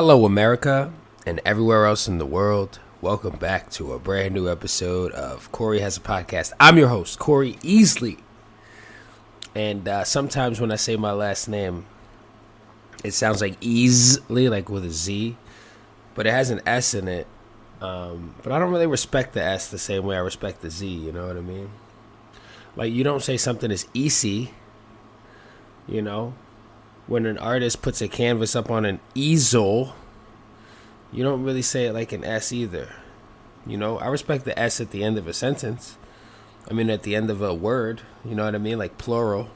Hello, America, and everywhere else in the world. Welcome back to a brand new episode of Corey Has a Podcast. I'm your host, Corey Easley. And sometimes when I say my last name, it sounds like Easley, like with a Z, but it has an S in it. But I don't really respect the S the same way I respect the Z, you know what I mean? Like, you don't say something is easy, you know? When an artist puts a canvas up on an easel, you don't really say it like an S either. You know, I respect the S at the end of a sentence. I mean, at the end of a word, you know what I mean? Like plural.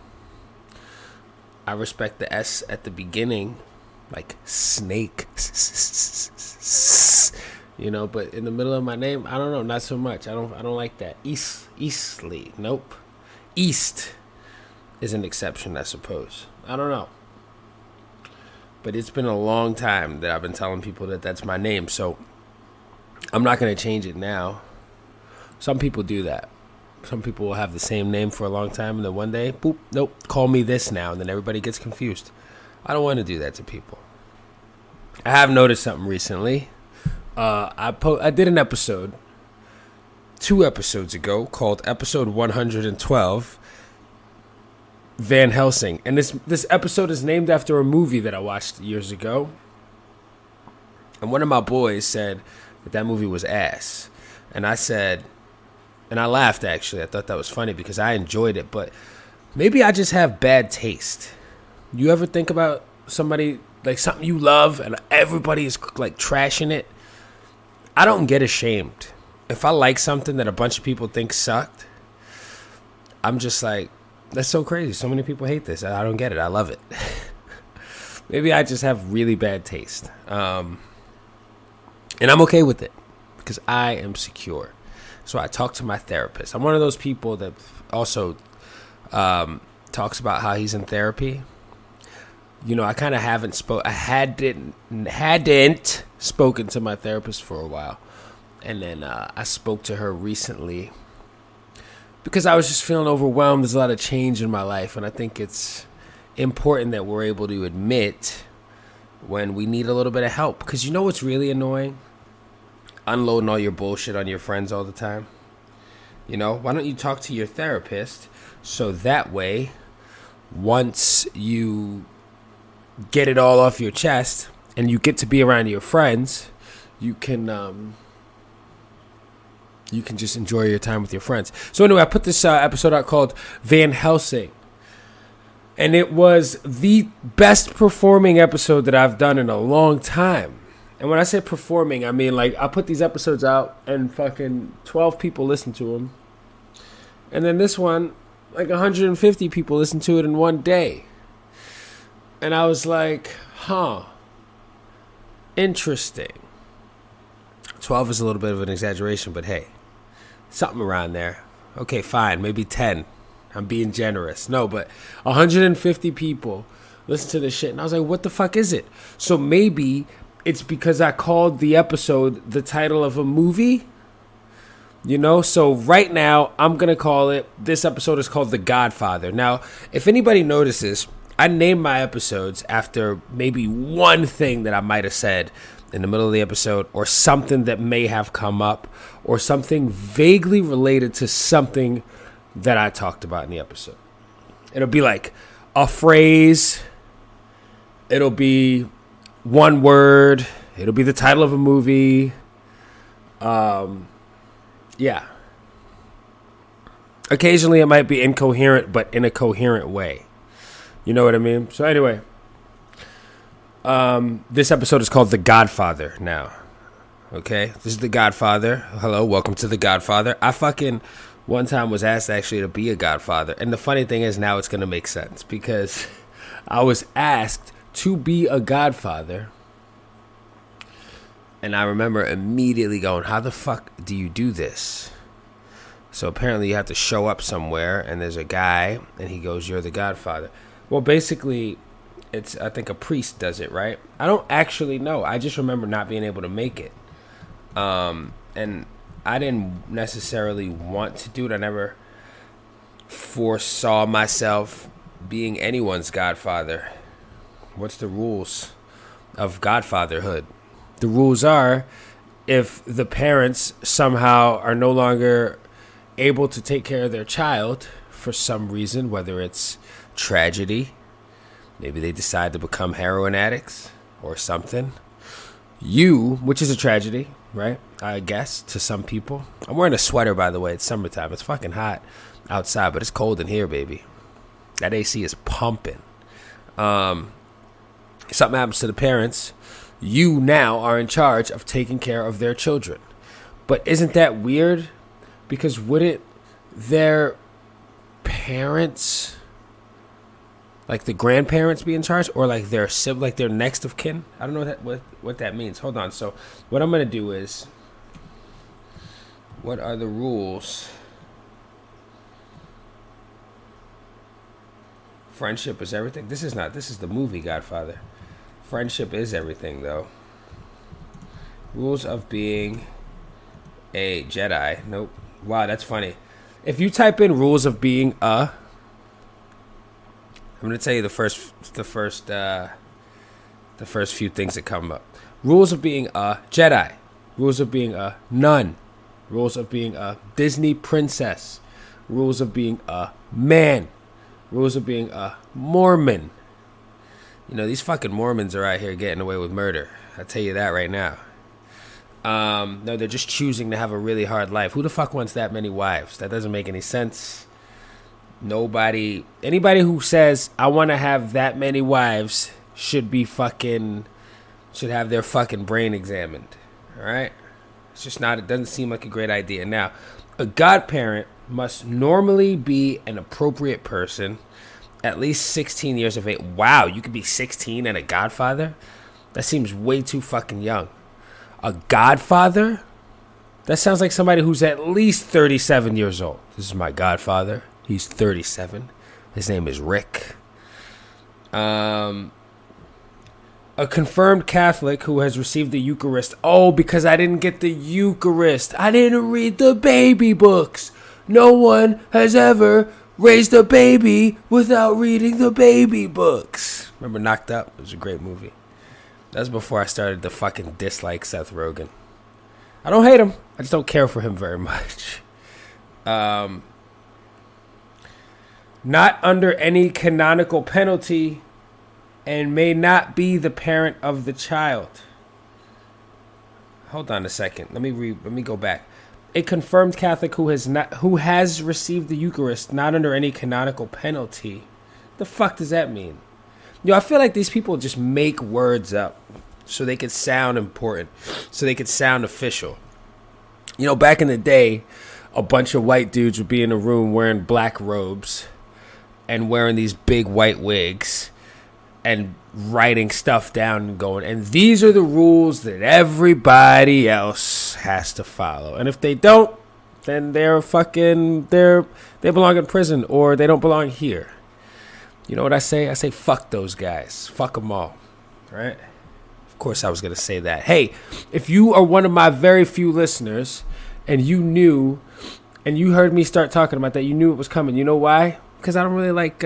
I respect the S at the beginning, like snake. You know, but in the middle of my name, I don't know, not so much. I don't like that. Eastly. Nope. East is an exception, I suppose. I don't know. But it's been a long time that I've been telling people that that's my name, so I'm not going to change it now. Some people do that. Some people will have the same name for a long time, and then one day, boop, nope, call me this now, and then everybody gets confused. I don't want to do that to people. I have noticed something recently. I did an episode 2 episodes ago called episode 112, Van Helsing, and this episode is named after a movie that I watched years ago, and one of my boys said that movie was ass, and I said, and I laughed actually. I thought that was funny because I enjoyed it, but maybe I just have bad taste. You ever think about somebody, like something you love and everybody is like trashing it? I don't get ashamed. If I like something that a bunch of people think sucked, I'm just like, that's so crazy. So many people hate this. I don't get it. I love it. Maybe I just have really bad taste. And I'm okay with it because I am secure. So I talk to my therapist. I'm one of those people that also talks about how he's in therapy. You know, I kind of hadn't spoken to my therapist for a while. And then I spoke to her recently because I was just feeling overwhelmed. There's a lot of change in my life, and I think it's important that we're able to admit when we need a little bit of help. Because you know what's really annoying? Unloading all your bullshit on your friends all the time. You know, why don't you talk to your therapist so that way, once you get it all off your chest and you get to be around your friends, you can just enjoy your time with your friends. So anyway, I put this episode out called Van Helsing. And it was the best performing episode that I've done in a long time. And when I say performing, I mean like I put these episodes out and fucking 12 people listen to them. And then this one, like 150 people listened to it in one day. And I was like, interesting. 12 is a little bit of an exaggeration, but hey, something around there. Okay, fine, maybe 10. I'm being generous. No, but 150 people listen to this shit. And I was like, what the fuck is it? So maybe it's because I called the episode the title of a movie. You know, so right now I'm going to call it, this episode is called The Godfather. Now, if anybody notices, I named my episodes after maybe one thing that I might have said in the middle of the episode, or something that may have come up, or something vaguely related to something that I talked about in the episode. It'll be like a phrase. It'll be one word. It'll be the title of a movie. Yeah. Occasionally it might be incoherent, but in a coherent way. You know what I mean? So anyway, this episode is called The Godfather now. Okay? This is The Godfather. Hello, welcome to The Godfather. I fucking one time was asked actually to be a godfather. And the funny thing is now it's going to make sense because I was asked to be a godfather. And I remember immediately going, how the fuck do you do this? So apparently you have to show up somewhere and there's a guy and he goes, you're the godfather. Well, basically, I think a priest does it, right? I don't actually know. I just remember not being able to make it. And I didn't necessarily want to do it. I never foresaw myself being anyone's godfather. What's the rules? of Godfatherhood. The rules are, if the parents somehow are no longer able to take care of their child for some reason, whether it's tragedy, maybe they decide to become heroin addicts or something, which is a tragedy, right? I guess to some people. I'm wearing a sweater, by the way. It's summertime. It's fucking hot outside, but it's cold in here, baby. That AC is pumping. Something happens to the parents, you now are in charge of taking care of their children. But isn't that weird? Because wouldn't their parents, like the grandparents, be in charge, or like their sibling, like their next of kin? I don't know what that means. Hold on. So what I'm gonna do is, what are the rules? Friendship is everything. This is the movie Godfather. Friendship is everything, though. Rules of being a Jedi. Nope. Wow, that's funny. If you type in rules of being I'm gonna tell you the first few things that come up. Rules of being a Jedi. Rules of being a nun. Rules of being a Disney princess. Rules of being a man. Rules of being a Mormon. You know, these fucking Mormons are out here getting away with murder. I'll tell you that right now. No, they're just choosing to have a really hard life. Who the fuck wants that many wives? That doesn't make any sense. Anybody who says, I want to have that many wives should have their fucking brain examined. All right? It's just not, it doesn't seem like a great idea. Now, a godparent must normally be an appropriate person, at least 16 years of age. Wow, you could be 16 and a godfather? That seems way too fucking young. A godfather? That sounds like somebody who's at least 37 years old. This is my godfather. He's 37. His name is Rick. A confirmed Catholic who has received the Eucharist. Oh, because I didn't get the Eucharist. I didn't read the baby books. No one has ever raised a baby without reading the baby books. Remember Knocked Up? It was a great movie. That was before I started to fucking dislike Seth Rogen. I don't hate him. I just don't care for him very much. Not under any canonical penalty and may not be the parent of the child. Hold on a second. Let me go back. A confirmed Catholic who has received the Eucharist not under any canonical penalty. The fuck does that mean? Yo, I feel like these people just make words up so they could sound important, so they could sound official. You know, back in the day, a bunch of white dudes would be in a room wearing black robes and wearing these big white wigs and writing stuff down and going, and these are the rules that everybody else has to follow. And if they don't, then they belong in prison, or they don't belong here. You know what I say? I say, fuck those guys. Fuck them all. Right? Of course I was going to say that. Hey, if you are one of my very few listeners and you knew and you heard me start talking about that, you knew it was coming. You know why? Because I don't really like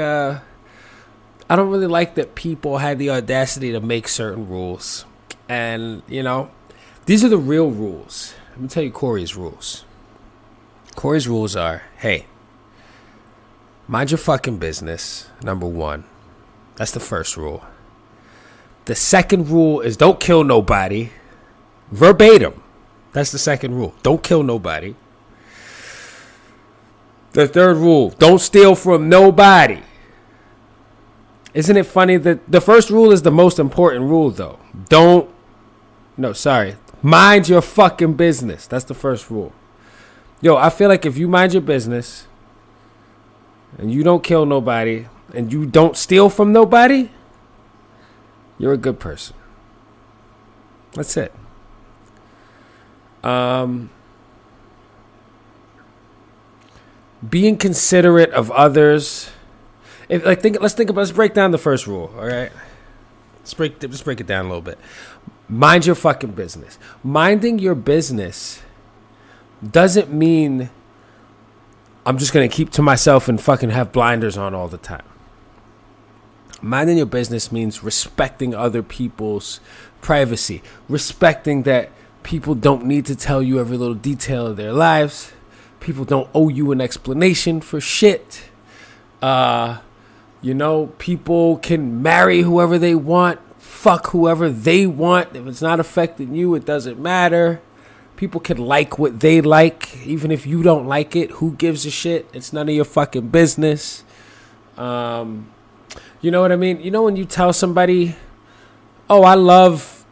that people had the audacity to make certain rules. And, you know, these are the real rules. Let me tell you Corey's rules. Corey's rules are, hey, mind your fucking business, number one. That's the first rule. The second rule is don't kill nobody. Verbatim. That's the second rule. Don't kill nobody. The third rule, don't steal from nobody. Isn't it funny that the first rule is the most important rule, though? Mind your fucking business. That's the first rule. Yo, I feel like if you mind your business and you don't kill nobody and you don't steal from nobody, you're a good person. That's it. Being considerate of others. Let's break down the first rule, all right? Let's break it down a little bit. Mind your fucking business. Minding your business doesn't mean I'm just going to keep to myself and fucking have blinders on all the time. Minding your business means respecting other people's privacy, respecting that people don't need to tell you every little detail of their lives. People don't owe you an explanation for shit. People can marry whoever they want, fuck whoever they want. If it's not affecting you, it doesn't matter. People can like what they like, even if you don't like it. Who gives a shit? It's none of your fucking business. You know what I mean? You know when you tell somebody, "Oh, I love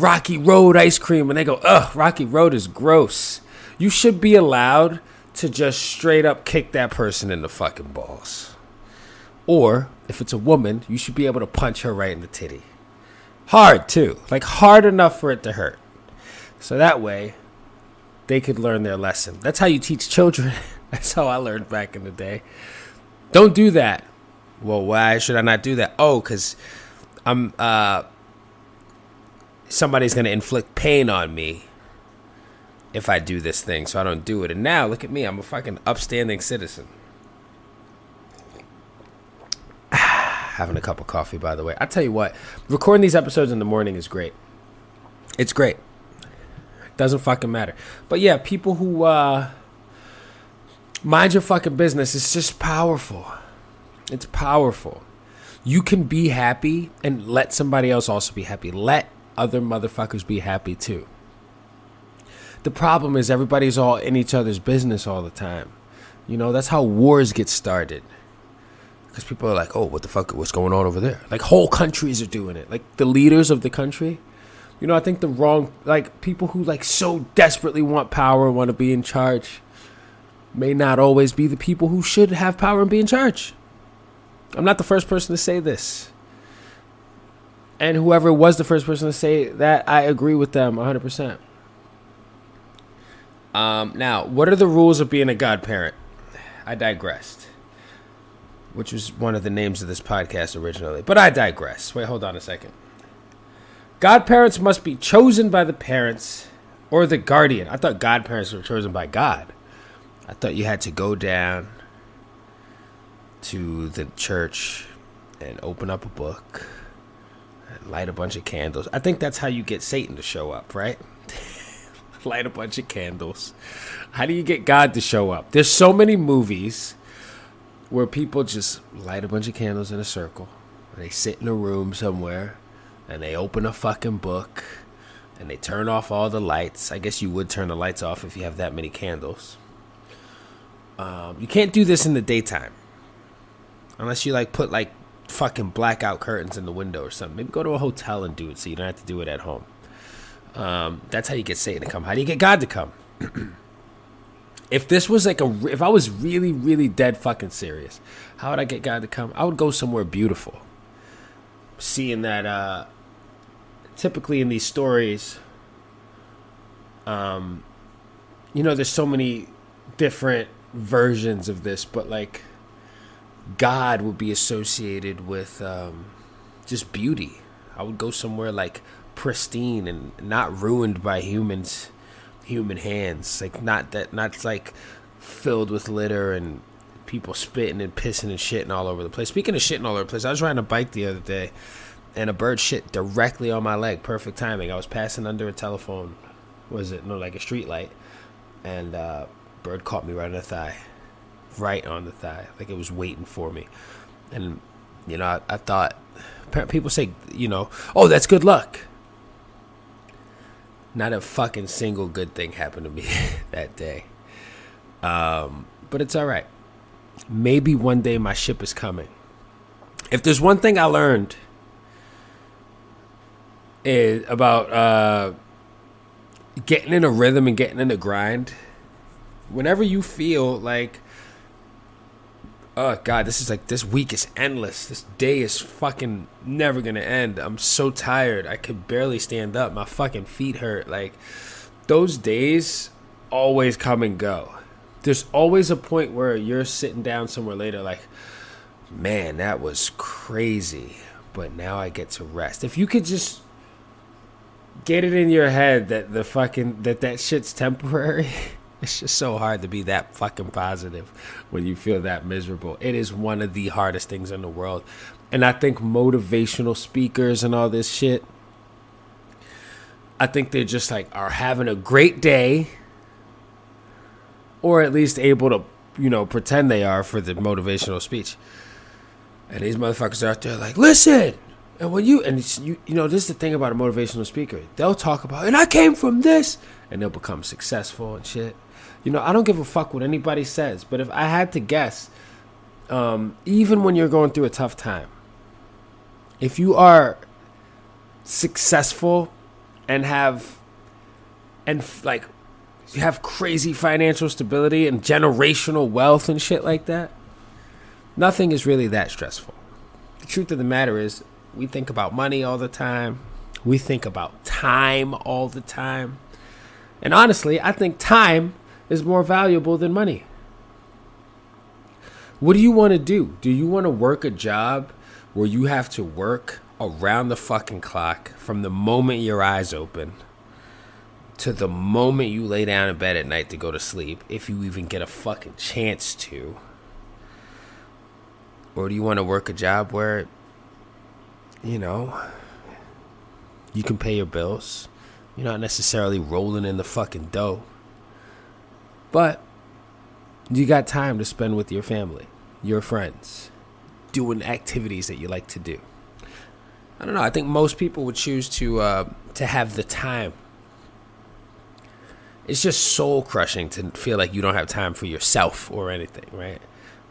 Rocky Road ice cream," and they go, "Ugh, Rocky Road is gross." You should be allowed to just straight up kick that person in the fucking balls. Or if it's a woman, you should be able to punch her right in the titty. Hard too, like hard enough for it to hurt. So that way, they could learn their lesson. That's how you teach children. That's how I learned back in the day. Don't do that. Well, why should I not do that? Oh, because somebody's going to inflict pain on me if I do this thing, so I don't do it. And now, look at me. I'm a fucking upstanding citizen. Having a cup of coffee, by the way. I tell you what, recording these episodes in the morning is great. It's great. Doesn't fucking matter. But yeah, people who mind your fucking business, it's just powerful. It's powerful. You can be happy and let somebody else also be happy. Let other motherfuckers be happy too. The problem is everybody's all in each other's business all the time. That's how wars get started. Because people are like, "Oh, what the fuck? What's going on over there?" Like whole countries are doing it. Like the leaders of the country. I think people who so desperately want power, want to be in charge, may not always be the people who should have power and be in charge. I'm not the first person to say this. And whoever was the first person to say that, I agree with them 100%. Now, what are the rules of being a godparent? I digressed. Which was one of the names of this podcast originally. But I digress. Wait, hold on a second. Godparents must be chosen by the parents or the guardian. I thought godparents were chosen by God. I thought you had to go down to the church and open up a book and light a bunch of candles. I think that's how you get Satan to show up, right? Light a bunch of candles. How do you get God to show up? There's so many movies where people just light a bunch of candles in a circle. And they sit in a room somewhere. And they open a fucking book. And they turn off all the lights. I guess you would turn the lights off if you have that many candles. You can't do this in the daytime. Unless you put fucking blackout curtains in the window or something. Maybe go to a hotel and do it so you don't have to do it at home. That's how you get Satan to come. How do you get God to come? If this was if I was really, really dead fucking serious, how would I get God to come? I would go somewhere beautiful. Seeing that, typically in these stories, there's so many different versions of this, but God would be associated with just beauty. I would go somewhere pristine and not ruined by human hands, not filled with litter and people spitting and pissing and shitting all over the place. Speaking of shitting all over the place, I was riding a bike the other day and a bird shit directly on my leg. Perfect timing. I was passing under a telephone, a street light, and bird caught me right on the thigh. Right on the thigh, like it was waiting for me. And I thought, people say, "Oh, that's good luck." Not a fucking single good thing happened to me that day. But it's all right. Maybe one day my ship is coming. If there's one thing I learned about getting in a rhythm and getting in a grind, whenever you feel like, oh God, this week is endless. This day is fucking never gonna end. I'm so tired. I could barely stand up. My fucking feet hurt. Those days always come and go. There's always a point where you're sitting down somewhere later man, that was crazy. But now I get to rest. If you could just get it in your head that that shit's temporary, It's just so hard to be that fucking positive when you feel that miserable. It is one of the hardest things in the world. And I think motivational speakers and all this shit, I think they're just like are having a great day, or at least able to, pretend they are for the motivational speech. And these motherfuckers are out there like, listen. And when this is the thing about a motivational speaker. They'll talk about, and I came from this, and they'll become successful and shit. I don't give a fuck what anybody says, but if I had to guess, even when you're going through a tough time, if you are successful and you have crazy financial stability and generational wealth and shit like that, nothing is really that stressful. The truth of the matter is, we think about money all the time. We think about time all the time. And honestly, I think time is more valuable than money. What do you want to do? Do you want to work a job where you have to work around the fucking clock from the moment your eyes open to the moment you lay down in bed at night to go to sleep, if you even get a fucking chance to? Or do you want to work a job where, you can pay your bills? You're not necessarily rolling in the fucking dough, but you got time to spend with your family, your friends, doing activities that you like to do. I don't know. I think most people would choose to have the time. It's just soul crushing to feel like you don't have time for yourself or anything, right?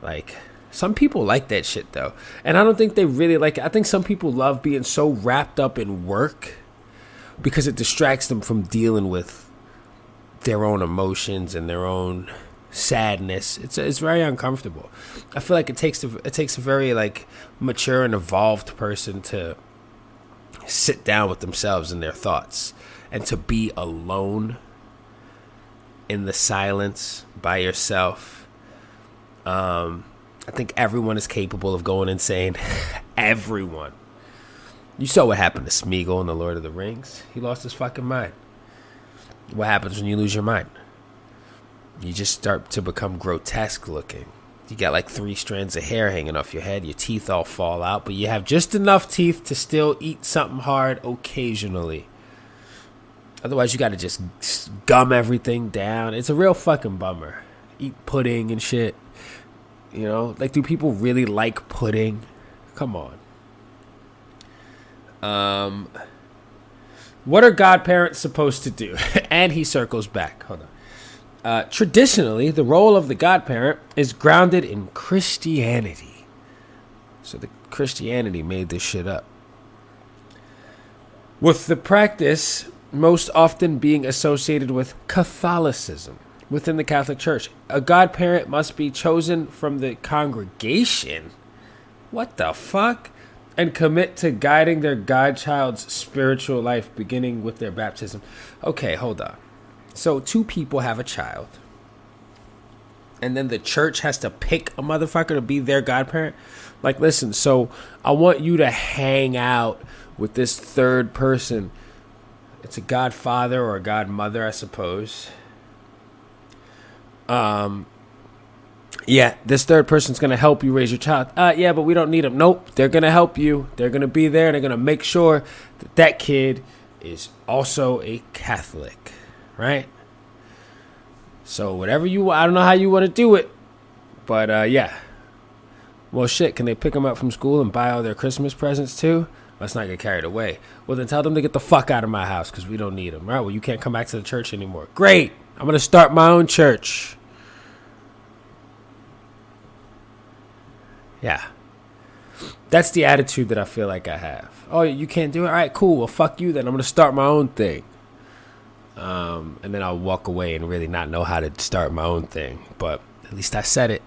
Like, some people like that shit though, and I don't think they really like it. I think some people love being so wrapped up in work because it distracts them from dealing with their own emotions and their own sadness. It's very uncomfortable. I feel like it takes a very like mature and evolved person to sit down with themselves and their thoughts, and to be alone in the silence by yourself. I think everyone is capable of going insane. Everyone. You saw what happened to Smeagol in The Lord of the Rings. He lost his fucking mind. What happens when you lose your mind? You just start to become grotesque looking. You got like 3 strands of hair hanging off your head. Your teeth all fall out, but you have just enough teeth to still eat something hard occasionally. Otherwise, you got to just gum everything down. It's a real fucking bummer. Eat pudding and shit. Like, do people really like pudding? Come on. What are godparents supposed to do? And he circles back. Hold on. Traditionally, the role of the godparent is grounded in Christianity. So the Christianity made this shit up. With the practice most often being associated with Catholicism. Within the Catholic Church, a godparent must be chosen from the congregation. What the fuck? And commit to guiding their godchild's spiritual life, beginning with their baptism. Okay, hold on. So 2 people have a child, and then the church has to pick a motherfucker to be their godparent? Like, listen, so I want you to hang out with this third person. It's a godfather or a godmother, I suppose. Yeah, this third person's going to help you raise your child. Yeah, but we don't need them. Nope, they're going to help you. They're going to be there. They're going to make sure that kid is also a Catholic, right? So whatever I don't know how you want to do it, but yeah. Well, shit, can they pick them up from school and buy all their Christmas presents too? Let's not get carried away. Well, then tell them to get the fuck out of my house because we don't need them. All right, well, you can't come back to the church anymore. Great. I'm going to start my own church. Yeah. That's the attitude that I feel like I have. Oh, you can't do it? All right, cool. Well, fuck you then. I'm going to start my own thing. And then I'll walk away and really not know how to start my own thing. But at least I said it.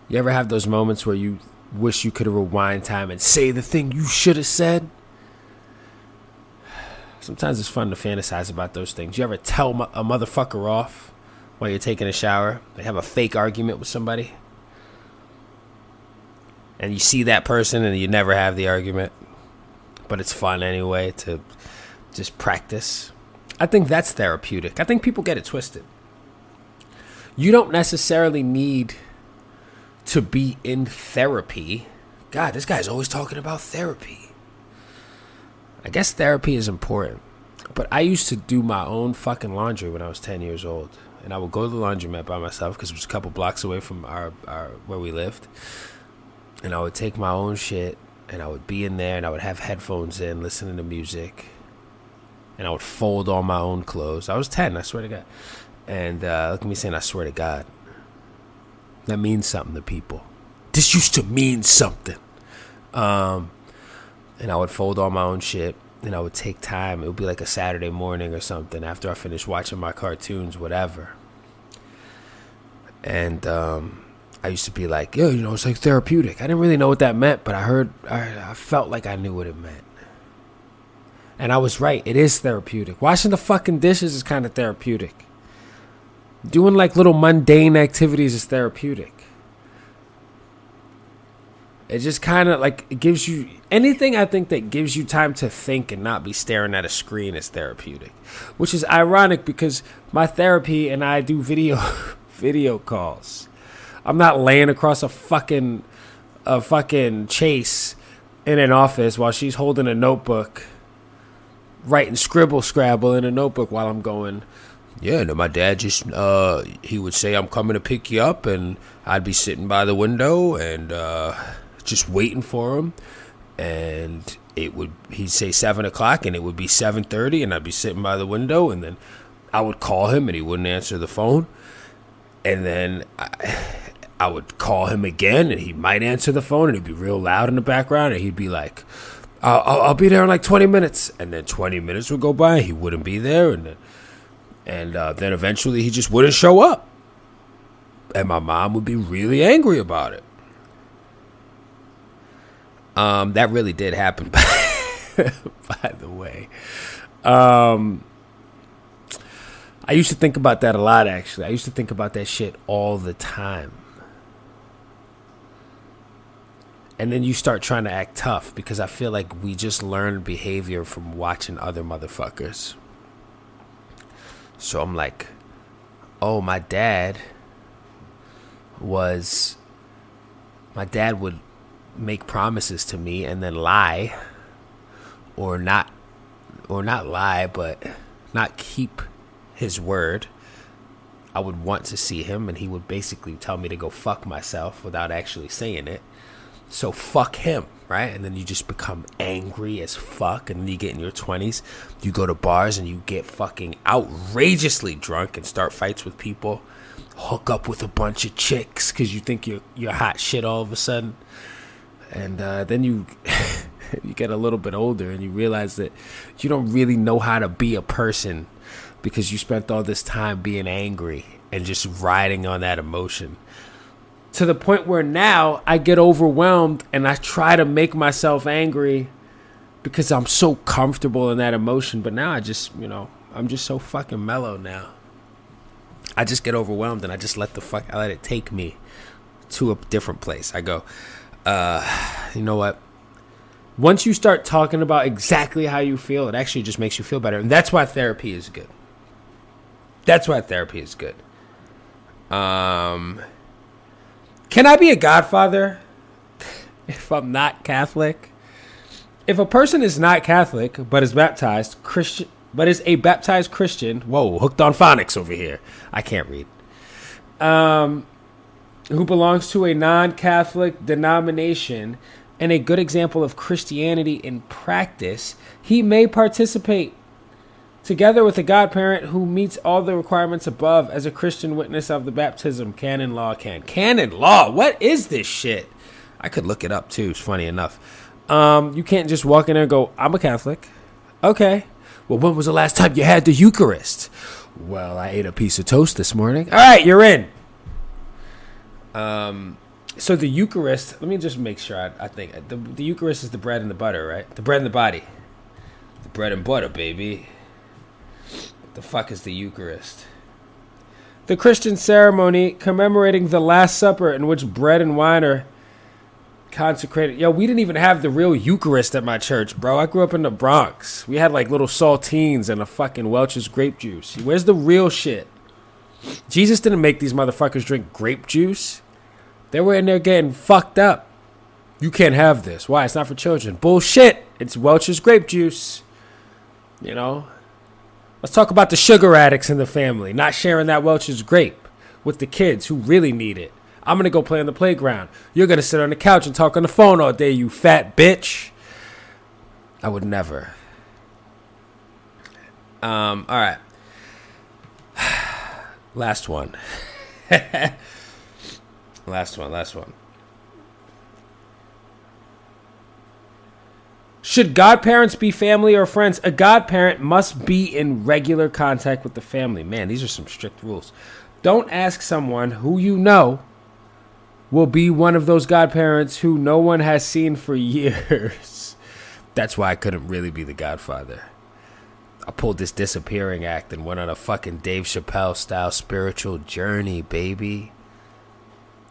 You ever have those moments where you wish you could rewind time and say the thing you should have said? Sometimes it's fun to fantasize about those things. You ever tell a motherfucker off while you're taking a shower? They have a fake argument with somebody. And you see that person and you never have the argument. But it's fun anyway to just practice. I think that's therapeutic. I think people get it twisted. You don't necessarily need to be in therapy. God, this guy's always talking about therapy. I guess therapy is important. But I used to do my own fucking laundry when I was 10 years old. And I would go to the laundromat by myself because it was a couple blocks away from our where we lived. And I would take my own shit and I would be in there and I would have headphones in, listening to music. And I would fold all my own clothes. I was 10, I swear to God. And look at me saying, I swear to God. That means something to people. This used to mean something. And I would fold all my own shit. And I would take time. It would be like a Saturday morning or something after I finished watching my cartoons, whatever. And I used to be like, yo, it's like therapeutic. I didn't really know what that meant, but I felt like I knew what it meant. And I was right. It is therapeutic. Washing the fucking dishes is kind of therapeutic. Doing like little mundane activities is therapeutic. It just kind of like it gives you anything I think that gives you time to think and not be staring at a screen is therapeutic, which is ironic because my therapy and I do video calls. I'm not laying across a fucking Chase in an office while she's holding a notebook, writing scribble scrabble in a notebook while I'm going, yeah, no, my dad just, he would say, I'm coming to pick you up, and I'd be sitting by the window and just waiting for him, and he'd say 7 o'clock, and it would be 7:30, and I'd be sitting by the window, and then I would call him, and he wouldn't answer the phone, and then I would call him again, and he might answer the phone, and it'd be real loud in the background, and he'd be like, I'll be there in like 20 minutes, and then 20 minutes would go by, he wouldn't be there, and then eventually he just wouldn't show up. And my mom would be really angry about it. That really did happen, by the way. I used to think about that a lot, actually. I used to think about that shit all the time. And then you start trying to act tough because I feel like we just learn behavior from watching other motherfuckers. So I'm like, oh, my dad would make promises to me and then lie, or not lie, but not keep his word. I would want to see him, and he would basically tell me to go fuck myself without actually saying it. So fuck him, right? And then you just become angry as fuck, and then you get in your 20s, you go to bars and you get fucking outrageously drunk and start fights with people, hook up with a bunch of chicks because you think you're hot shit all of a sudden. And then you you get a little bit older and you realize that you don't really know how to be a person because you spent all this time being angry and just riding on that emotion. To the point where now I get overwhelmed and I try to make myself angry because I'm so comfortable in that emotion. But now I just, I'm just so fucking mellow now. I just get overwhelmed and I just I let it take me to a different place. I go, you know what? Once you start talking about exactly how you feel, it actually just makes you feel better. And that's why therapy is good. Can I be a godfather if I'm not Catholic? If a person is not Catholic but is baptized Christian, but is a baptized Christian, whoa, hooked on phonics over here. I can't read. Who belongs to a non-Catholic denomination and a good example of Christianity in practice, he may participate together with a godparent who meets all the requirements above as a Christian witness of the baptism. Canon law. What is this shit? I could look it up too. It's funny enough. You can't just walk in there and go, I'm a Catholic. Okay. Well, when was the last time you had the Eucharist? Well, I ate a piece of toast this morning. All right, you're in. So the Eucharist, let me just make sure I think the Eucharist is the bread and the butter, right? The bread and the body. The bread and butter, baby. The fuck is the Eucharist? The Christian ceremony commemorating the Last Supper in which bread and wine are Consecrated. Yo, we didn't even have the real Eucharist at my church, bro. I grew up in the Bronx. We had like little saltines and a fucking Welch's grape juice. Where's the real shit? Jesus didn't make these motherfuckers drink grape juice. They were in there getting fucked up. You can't have this. Why? It's not for children. Bullshit. It's Welch's grape juice. You know? Let's talk about the sugar addicts in the family. Not sharing that Welch's grape with the kids who really need it. I'm going to go play on the playground. You're going to sit on the couch and talk on the phone all day, you fat bitch. I would never. All right. Last one. Last one. Should godparents be family or friends? A godparent must be in regular contact with the family. Man, these are some strict rules. Don't ask someone who you know will be one of those godparents who no one has seen for years. That's why I couldn't really be the Godfather. I pulled this disappearing act and went on a fucking Dave Chappelle style spiritual journey, baby.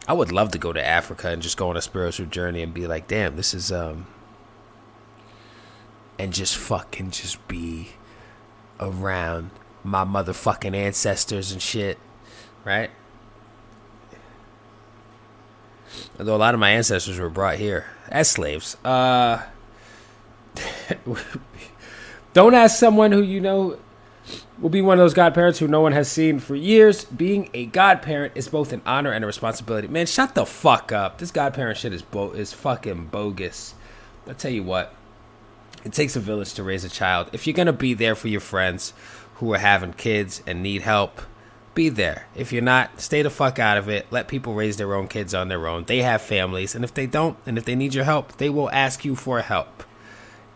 I would love to go to Africa and just go on a spiritual journey and be like, damn, this is and just fucking just be around my motherfucking ancestors and shit, right? Although a lot of my ancestors were brought here as slaves. Don't ask someone who you know will be one of those godparents who no one has seen for years. Being a godparent is both an honor and a responsibility. Man, shut the fuck up. This godparent shit is fucking bogus. I'll tell you what. It takes a village to raise a child. If you're going to be there for your friends who are having kids and need help, be there. If you're not, stay the fuck out of it. Let people raise their own kids on their own. They have families, and if they don't, and if they need your help, they will ask you for help.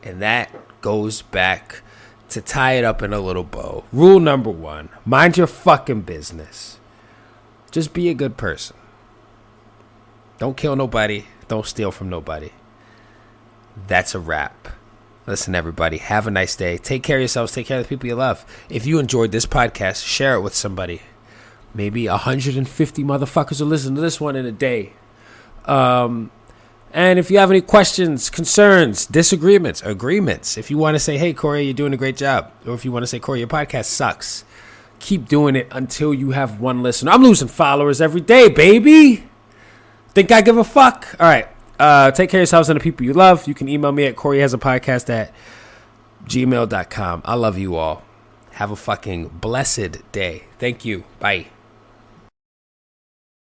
And that goes back to tie it up in a little bow. Rule number 1, mind your fucking business. Just be a good person. Don't kill nobody. Don't steal from nobody. That's a wrap. Listen, everybody, have a nice day. Take care of yourselves. Take care of the people you love. If you enjoyed this podcast, share it with somebody. Maybe 150 motherfuckers will listen to this one in a day. And if you have any questions, concerns, disagreements, agreements, if you want to say, hey, Corey, you're doing a great job. Or if you want to say, Corey, your podcast sucks. Keep doing it until you have one listener. I'm losing followers every day, baby. Think I give a fuck? All right. Take care of yourselves and the people you love. You can email me at CoreyHasAPodcast@gmail.com. I love you all. Have a fucking blessed day. Thank you. Bye.